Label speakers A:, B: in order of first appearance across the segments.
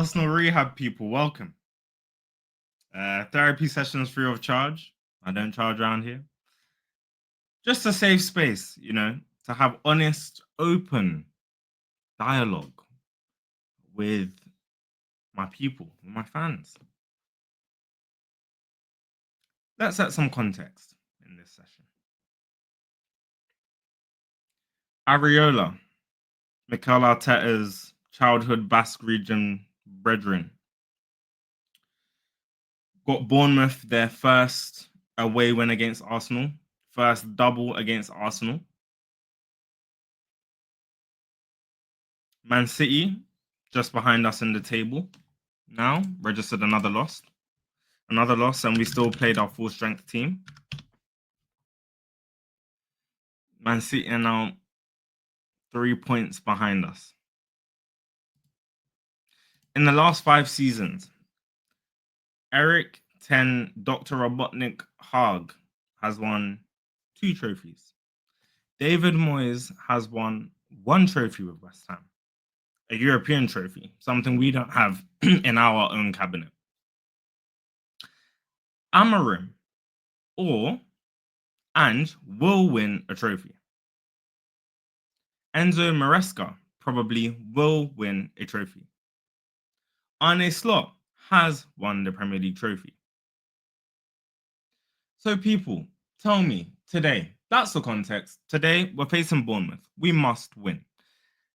A: Arsenal Rehab people, welcome. Therapy sessions free of charge. I don't charge around here. Just a safe space, to have honest, open dialogue with my people, with my fans. Let's set some context in this session. Areola, Mikel Arteta's childhood Basque region brethren, got Bournemouth their first away win against Arsenal, first double against Arsenal. Man City, just behind us in the table, now registered another loss, and we still played our full strength team. Man City are now 3 points behind us. In the last 5 seasons, Eric Ten Dr. Robotnik Haag has won 2 trophies. David Moyes has won 1 trophy with West Ham, a European trophy, something we don't have in our own cabinet. Amorim will win a trophy. Enzo Maresca probably will win a trophy. Arne Slot has won the Premier League trophy. So people, tell me today, that's the context. Today, we're facing Bournemouth. We must win.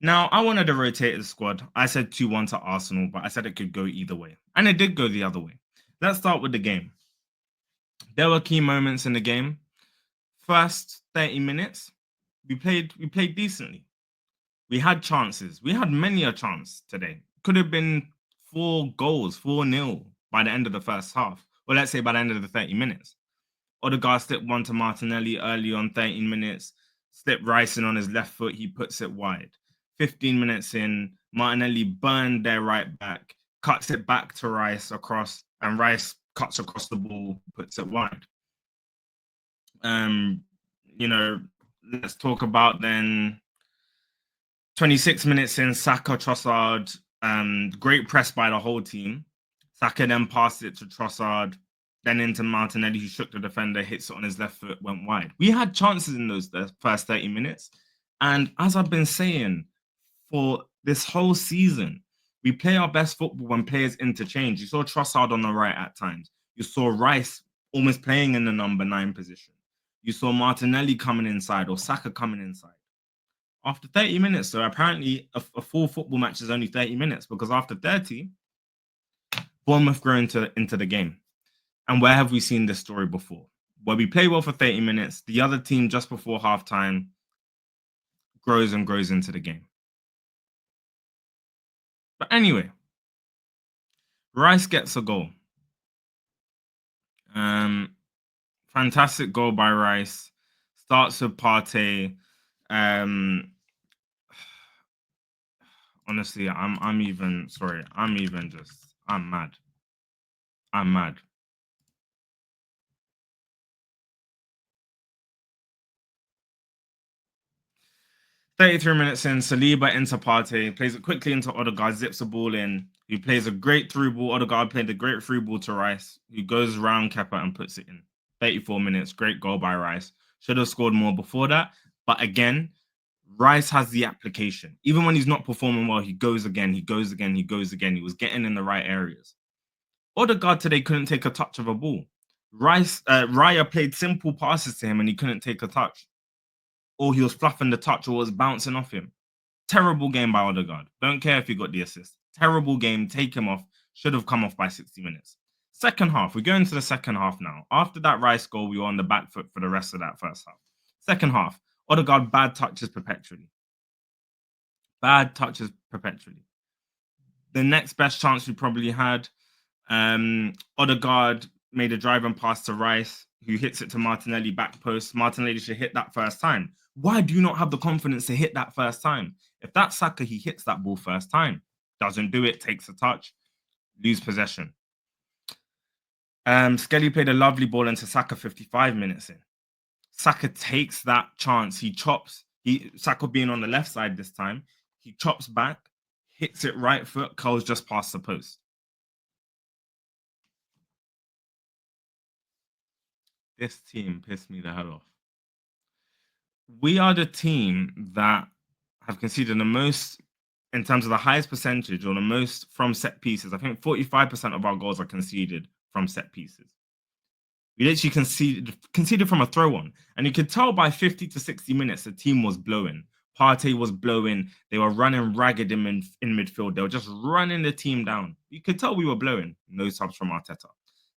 A: Now, I wanted to rotate the squad. I said 2-1 to Arsenal, but I said it could go either way. And it did go the other way. Let's start with the game. There were key moments in the game. First 30 minutes, we played decently. We had chances. We had many a chance today. Could have been 4 goals, 4-0 by the end of the first half. Or let's say by the end of the 30 minutes. Odegaard slipped one to Martinelli early on 13 minutes. Slipped Rice in on his left foot. He puts it wide. 15 minutes in, Martinelli burned their right back, cuts it back to Rice across, and Rice cuts across the ball, puts it wide. Let's talk about then 26 minutes in, Saka, Trossard, great press by the whole team. Saka then passed it to Trossard, then into Martinelli, who shook the defender, hits it on his left foot, went wide. We had chances in those first 30 minutes. And as I've been saying for this whole season, we play our best football when players interchange. You saw Trossard on the right at times. You saw Rice almost playing in the number 9 position. You saw Martinelli coming inside or Saka coming inside. After 30 minutes, though, apparently a full football match is only 30 minutes because after 30, Bournemouth grow into the game. And where have we seen this story before? Where we play well for 30 minutes, the other team just before halftime grows and grows into the game. But anyway, Rice gets a goal. Fantastic goal by Rice. Starts with Partey. Honestly, I'm mad. I'm mad. "33 minutes in, Saliba into Partey, plays it quickly into Odegaard, zips the ball in. He plays a great through ball. Odegaard played a great through ball to Rice, who goes around Kepa and puts it in. 34 minutes, great goal by Rice. Should have scored more before that. But again, Rice has the application. Even when he's not performing well, he goes again. He was getting in the right areas. Odegaard today couldn't take a touch of a ball. Raya played simple passes to him and he couldn't take a touch. Or he was fluffing the touch or was bouncing off him. Terrible game by Odegaard. Don't care if he got the assist. Terrible game. Take him off. Should have come off by 60 minutes. Second half. We go into the second half now. After that Rice goal, we were on the back foot for the rest of that first half. Second half. Odegaard bad touches perpetually. The next best chance we probably had, Odegaard made a driving pass to Rice, who hits it to Martinelli back post. Martinelli should hit that first time. Why do you not have the confidence to hit that first time? If that's Saka, he hits that ball first time. Doesn't do it, takes a touch, lose possession. Skelly played a lovely ball into Saka 55 minutes in. Saka takes that chance. Saka being on the left side this time, he chops back, hits it right foot, curls just past the post. This team pissed me the head off. We are the team that have conceded the most in terms of the highest percentage or the most from set pieces. I think 45% of our goals are conceded from set pieces. We literally conceded from a throw on. And you could tell by 50 to 60 minutes, the team was blowing. Partey was blowing. They were running ragged in midfield. They were just running the team down. You could tell we were blowing. No subs from Arteta.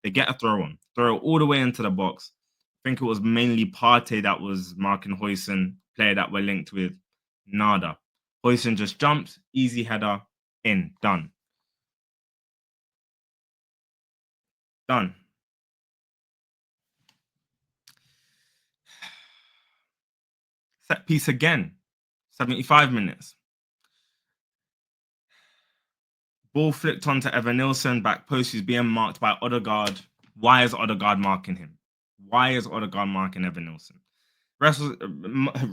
A: They get a throw on, throw all the way into the box. I think it was mainly Partey that was marking Huijsen, player that we're linked with. Nada. Huijsen just jumps, easy header, in, done. Done. Set piece again. 75 minutes. Ball flicked onto Evan Nilsson, back post, who's being marked by Odegaard. Why is Odegaard marking him? Why is Odegaard marking Evan Nilsson?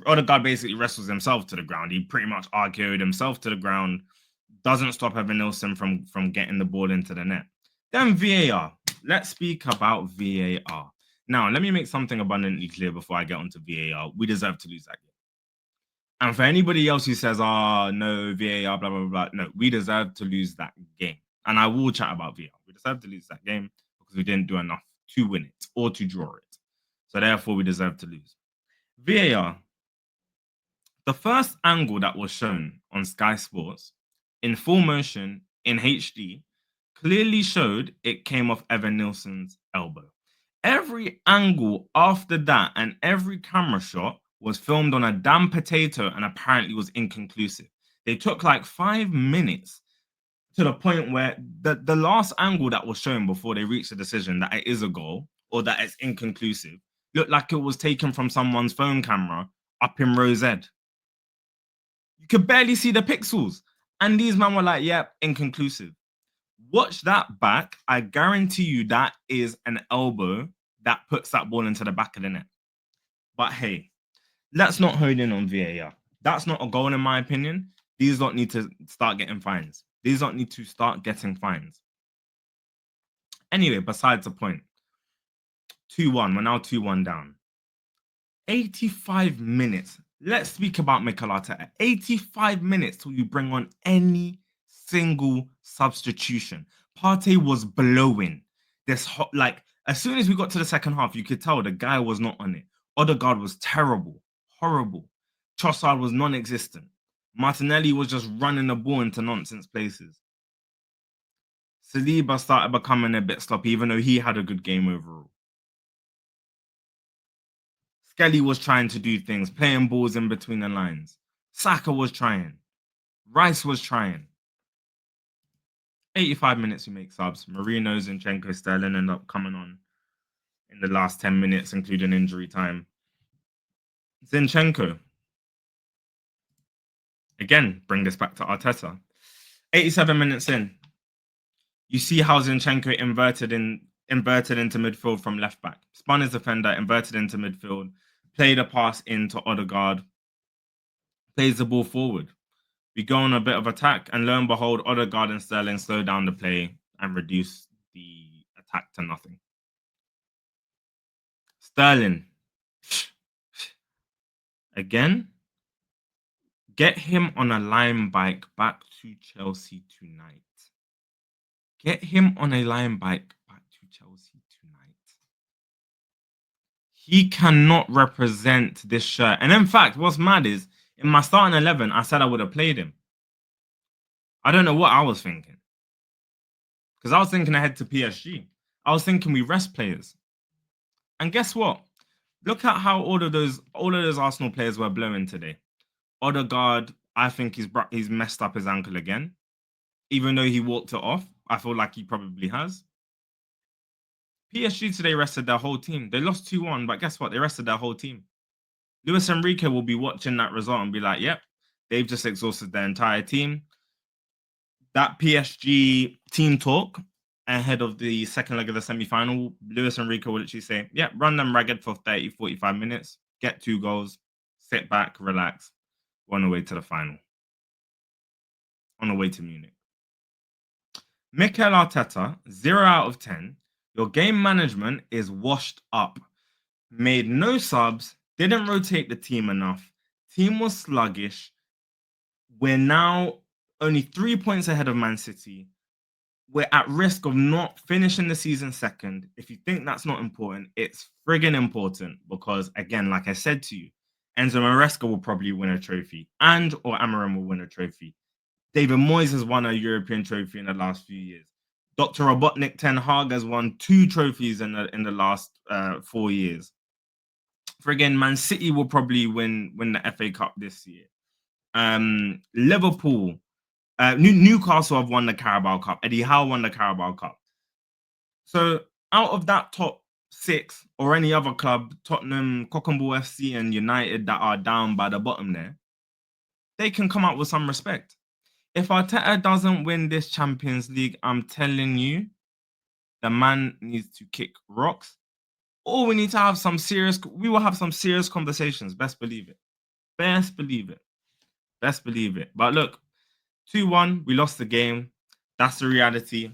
A: Odegaard basically wrestles himself to the ground. He pretty much RKO'd himself to the ground. Doesn't stop Evan Nilsson from getting the ball into the net. Then VAR. Let's speak about VAR. Now, let me make something abundantly clear before I get onto VAR. We deserve to lose that game. And for anybody else who says, no, VAR, blah, blah, blah, no, we deserve to lose that game. And I will chat about VAR. We deserve to lose that game because we didn't do enough to win it or to draw it. So therefore, we deserve to lose. VAR. The first angle that was shown on Sky Sports in full motion in HD clearly showed it came off Evan Nilsson's elbow. Every angle after that and every camera shot was filmed on a damn potato and apparently was inconclusive. They took like 5 minutes to the point where the last angle that was shown before they reached the decision that it is a goal or that it's inconclusive looked like it was taken from someone's phone camera up in row Z. You could barely see the pixels. And these men were like, yep, inconclusive. Watch that back. I guarantee you that is an elbow that puts that ball into the back of the net. But hey, let's not hone in on VAR. That's not a goal in my opinion. These don't need to start getting fines. These don't need to start getting fines. Anyway, besides the point. 2-1. We're now 2-1 down. 85 minutes. Let's speak about Mikel Arteta. 85 minutes till you bring on any single substitution. Partey was blowing. As soon as we got to the second half, you could tell the guy was not on it. Odegaard was terrible, horrible. Trossard was non-existent. Martinelli was just running the ball into nonsense places. Saliba started becoming a bit sloppy, even though he had a good game overall. Skelly was trying to do things, playing balls in between the lines. Saka was trying. Rice was trying. 85 minutes we make subs. Marino, Zinchenko, Sterling end up coming on in the last 10 minutes, including injury time. Zinchenko. Again, bring this back to Arteta. 87 minutes in. You see how Zinchenko inverted into midfield from left back. Spun his defender, inverted into midfield, played a pass into Odegaard, plays the ball forward. We go on a bit of attack, and lo and behold, Odegaard and Sterling slow down the play and reduce the attack to nothing. Sterling. Again, get him on a Lime bike back to Chelsea tonight. Get him on a Lime bike back to Chelsea tonight. He cannot represent this shirt. And in fact, what's mad is, in my starting 11, I said I would have played him. I don't know what I was thinking. Because I was thinking ahead to PSG. I was thinking we rest players. And guess what? Look at how all of those Arsenal players were blowing today. Odegaard, I think he's messed up his ankle again. Even though he walked it off, I feel like he probably has. PSG today rested their whole team. They lost 2-1, but guess what? They rested their whole team. Luis Enrique will be watching that result and be like, yep, they've just exhausted their entire team. That PSG team talk ahead of the second leg of the semi-final, Luis Enrique will literally say, yeah, run them ragged for 30, 45 minutes, get 2 goals, sit back, relax, run away to the final. on the way to Munich. Mikel Arteta, 0 out of 10. Your game management is washed up. Made no subs, didn't rotate the team enough. Team was sluggish. We're now only 3 points ahead of Man City. We're at risk of not finishing the season second. If you think that's not important, it's friggin' important because, again, like I said to you, Enzo Maresca will probably win a trophy or Amarim will win a trophy. David Moyes has won a European trophy in the last few years. Dr. Robotnik Ten Hag has won 2 trophies in the last 4 years. Friggin' Man City will probably win the FA Cup this year. Liverpool, Newcastle have won the Carabao Cup. Eddie Howe won the Carabao Cup. So out of that top 6 or any other club, Tottenham, Cockenbull FC and United that are down by the bottom there, they can come out with some respect. If Arteta doesn't win this Champions League, I'm telling you, the man needs to kick rocks. Or we need to have we will have some serious conversations. Best believe it. Best believe it. Best believe it. But look, 2-1, we lost the game. That's the reality.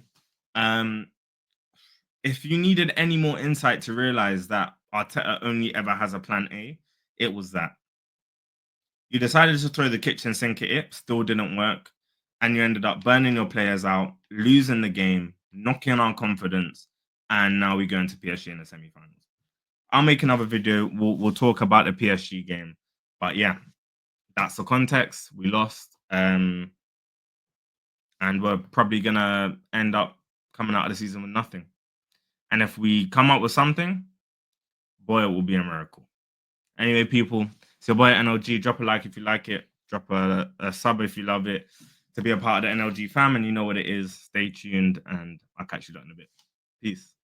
A: If you needed any more insight to realize that Arteta only ever has a plan A, it was that. You decided to throw the kitchen sink at it, still didn't work, and you ended up burning your players out, losing the game, knocking our confidence, and now we go into PSG in the semi-finals. I'll make another video. We'll talk about the PSG game. But yeah, that's the context. We lost. And we're probably going to end up coming out of the season with nothing. And if we come up with something, boy, it will be a miracle. Anyway, people, it's your boy NLG. Drop a like if you like it. Drop a sub if you love it. To be a part of the NLG fam, and you know what it is. Stay tuned, and I'll catch you later in a bit. Peace.